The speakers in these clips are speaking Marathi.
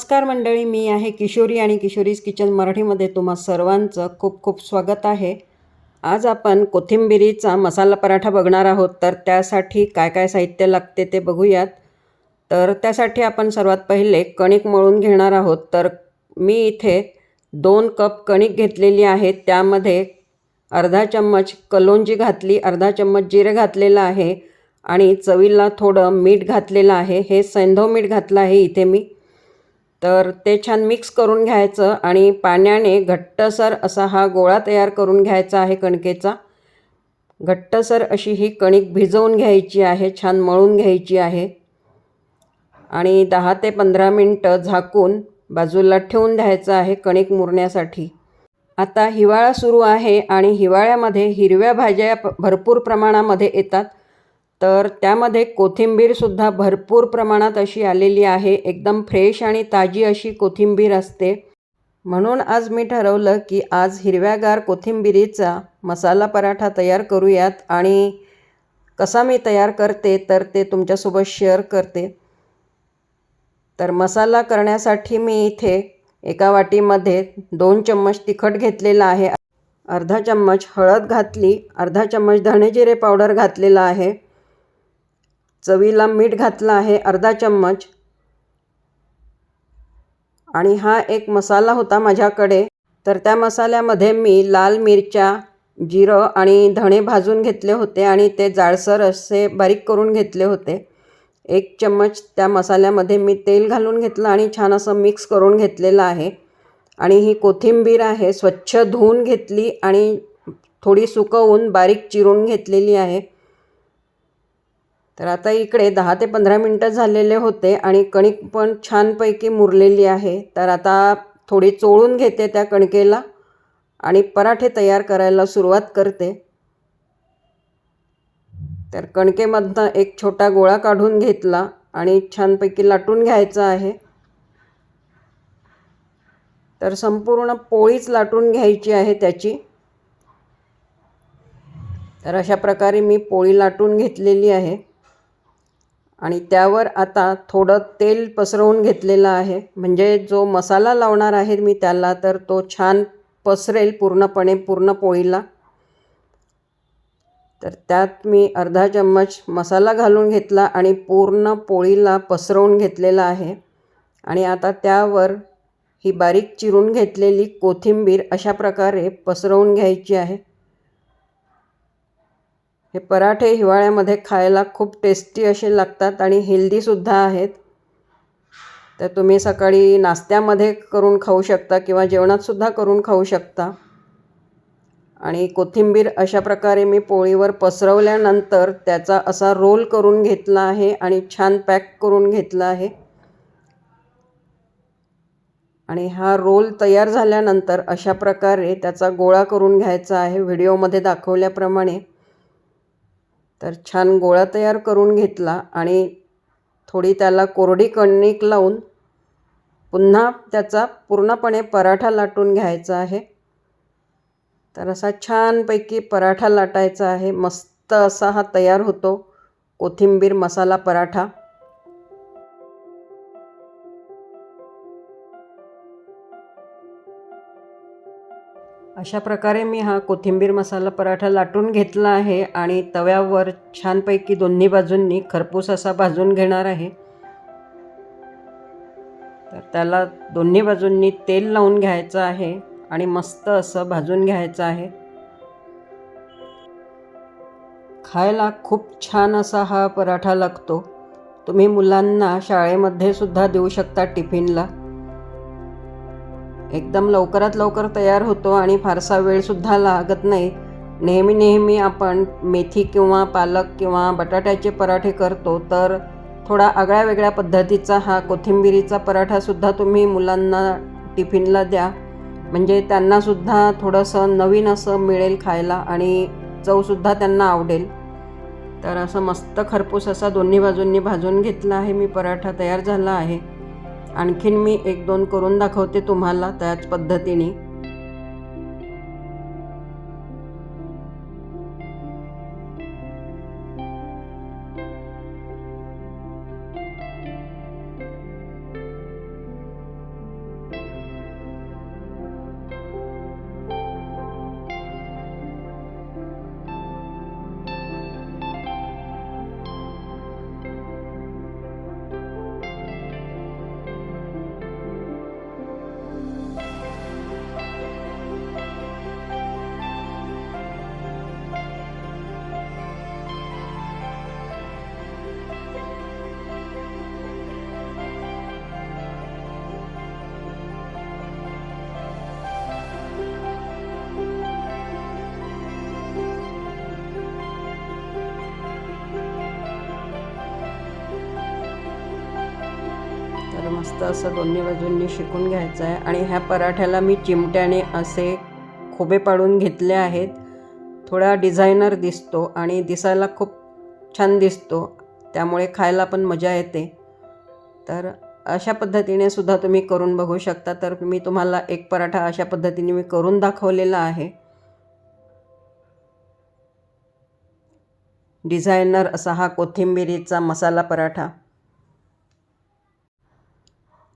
नमस्कार मंडळी, मी आहे किशोरी आणि किशोरीज किचन मराठीमध्ये तुम्हा सर्वांचं खूप खूप स्वागत आहे. आज आपण कोथिंबिरीचा मसाला पराठा बघणार आहोत. तर त्यासाठी काय काय साहित्य लागते ते बघूयात. तर त्यासाठी आपण सर्वात पहिले कणिक मळून घेणार आहोत. तर मी इथे 2 कप कणिक घेतलेली आहे. त्यामध्ये अर्धा चम्मच कलोंजी घातली, अर्धा चम्मच जिरे घातलेलं आहे आणि चवीला थोडं मीठ घातलेलं आहे. हे सैंधव मीठ घातलं आहे इथे मी. तर ते छान मिक्स करून घ्यायचं आणि पाण्याने घट्टसर असा हा गोळा तयार करून घ्यायचा आहे कणकेचा. घट्टसर अशी ही कणिक भिजवून घ्यायची आहे, छान मळून घ्यायची आहे आणि 10 ते 15 मिनटं झाकून बाजूला ठेवून द्यायचं आहे कणिक मुरण्यासाठी. आता हिवाळा सुरू आहे आणि हिवाळ्यामध्ये हिरव्या भाज्या भरपूर प्रमाणामध्ये येतात. तर त्यामध्ये कोथिंबीरसुद्धा भरपूर प्रमाणात अशी आलेली आहे. एकदम फ्रेश आणि ताजी अशी कोथिंबीर असते. म्हणून आज मी ठरवलं की आज हिरव्यागार कोथिंबीरीचा मसाला पराठा तयार करूयात आणि कसा मी तयार करते तर ते तुमच्यासोबत शेअर करते. तर मसाला करण्यासाठी मी इथे एका वाटीमध्ये 2 चम्मच तिखट घेतलेला आहे, अर्धा चम्मच हळद घातली, अर्धा चम्मच धणेजिरे पावडर घातलेला आहे, चवीला मीठ घातलं आहे अर्धा चम्मच आणि हा एक मसाला होता माझ्याकडे. तर त्या मसाल्यामध्ये मी लाल मिरच्या, जिरं आणि धणे भाजून घेतले होते आणि ते जाडसर असे बारीक करून घेतले होते. 1 चम्मच त्या मसाल्यामध्ये मी तेल घालून घेतलं आणि छान असं मिक्स करून घेतलेलं आहे. आणि ही कोथिंबीर आहे स्वच्छ धुवून घेतली आणि थोडी सुकवून बारीक चिरून घेतलेली आहे. तर आता इकडे 10 ते 15 मिनटं झालेले होते आणि कणिक पण छानपैकी मुरलेली आहे. तर आता थोडी चोळून घेते त्या कणकेला आणि पराठे तयार करायला सुरुवात करते. तर कणकेमधनं एक छोटा गोळा काढून घेतला आणि छानपैकी लाटून घ्यायचा आहे. तर संपूर्ण पोळीच लाटून घ्यायची आहे त्याची. तर अशा प्रकारे मी पोळी लाटून घेतलेली आहे आणि त्यावर आता थोडं तेल पसरवून घेतलेलं आहे, म्हणजे जो मसाला लावणार आहे मी त्याला तर तो छान पसरेल पूर्णपणे पूर्ण पोळीला. तर त्यात मी अर्धा चम्मच मसाला घालून घेतला आणि पूर्ण पोळीला पसरवून घेतलेला आहे. आणि आता त्यावर ही बारीक चिरून घेतलेली कोथिंबीर अशा प्रकारे पसरवून घ्यायची आहे. हे पराठे हिवाळ्यामध्ये खायला खूप टेस्टी असे लागतात आणि हेल्दीसुद्धा आहेत. तर तुम्ही सकाळी नाश्त्यामध्ये करून खाऊ शकता किंवा जेवणातसुद्धा करून खाऊ शकता. आणि कोथिंबीर अशा प्रकारे मी पोळीवर पसरवल्यानंतर त्याचा असा रोल करून घेतला आहे आणि छान पॅक करून घेतला आहे. आणि हा रोल तयार झाल्यानंतर अशा प्रकारे त्याचा गोळा करून घ्यायचा आहे व्हिडिओमध्ये दाखवल्याप्रमाणे. तर छान गोळा तयार करून घेतला आणि थोडी त्याला कोरडी कणिक लावून पुन्हा त्याचा पूर्णपणे पराठा लाटून घ्यायचा आहे. तर असा छानपैकी पराठा लाटायचा आहे. मस्त असा हा तयार होतो कोथिंबीर मसाला पराठा. अशा प्रकारे मी हा कोथिंबीर मसाला पराठा लाटून घेतला आहे आणि तव्यावर छानपैकी दोन्ही बाजूंनी खरपूस असा भाजून घेणार आहे. तर त्याला दोन्ही बाजूंनी तेल लावून घ्यायचं आहे आणि मस्त असं भाजून घ्यायचं आहे. खायला खूप छान असा हा पराठा लागतो. तुम्ही मुलांना शाळेमध्ये सुद्धा देऊ शकता टिफिनला. एकदम लवकरात लवकर तयार होतो आणि फारसा वेळसुद्धा लागत नाही. नेहमी आपण मेथी किंवा पालक किंवा बटाट्याचे पराठे करतो, तर थोडा आगळ्या पद्धतीचा हा कोथिंबिरीचा पराठासुद्धा तुम्ही मुलांना टिफिनला द्या, म्हणजे त्यांनासुद्धा थोडंसं नवीन असं मिळेल खायला आणि चवसुद्धा त्यांना आवडेल. तर असं मस्त खरपूस असा दोन्ही बाजूंनी भाजून घेतला आहे मी. पराठा तयार झाला आहे. आणखीन मी 1-2 करून दाखवते तुम्हाला त्याच पद्धतीने. मस्त असं दोन्ही बाजूंनी शेकून घ्यायचं आहे. आणि ह्या पराठ्याला मी चिमट्याने असे खोबे पाडून घेतले आहेत. थोडा डिझायनर दिसतो आणि दिसायला खूप छान दिसतो, त्यामुळे खायला पण मजा येते. तर अशा पद्धतीने सुद्धा तुम्ही करून बघू शकता. तर मी तुम्हाला एक पराठा अशा पद्धतीने मी करून दाखवलेला आहे. डिझायनर असा हा कोथिंबिरीचा मसाला पराठा.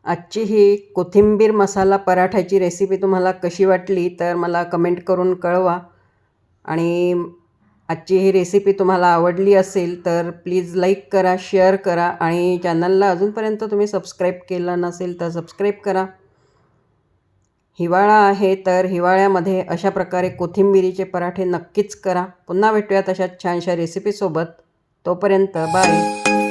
आजची ही कोथिंबीर मसाला पराठ्याची रेसिपी तुम्हाला कशी वाटली तर मला कमेंट करून कळवा. आणि आजची ही रेसिपी तुम्हाला आवडली असेल तर प्लीज लाईक करा, शेअर करा आणि चॅनलला अजूनपर्यंत तुम्ही सबस्क्राईब केलं नसेल तर सबस्क्राईब करा. हिवाळा आहे तर हिवाळ्यामध्ये अशा प्रकारे कोथिंबिरीचे पराठे नक्कीच करा. पुन्हा भेटूयात अशा छानशा रेसिपीसोबत. तोपर्यंत बाय.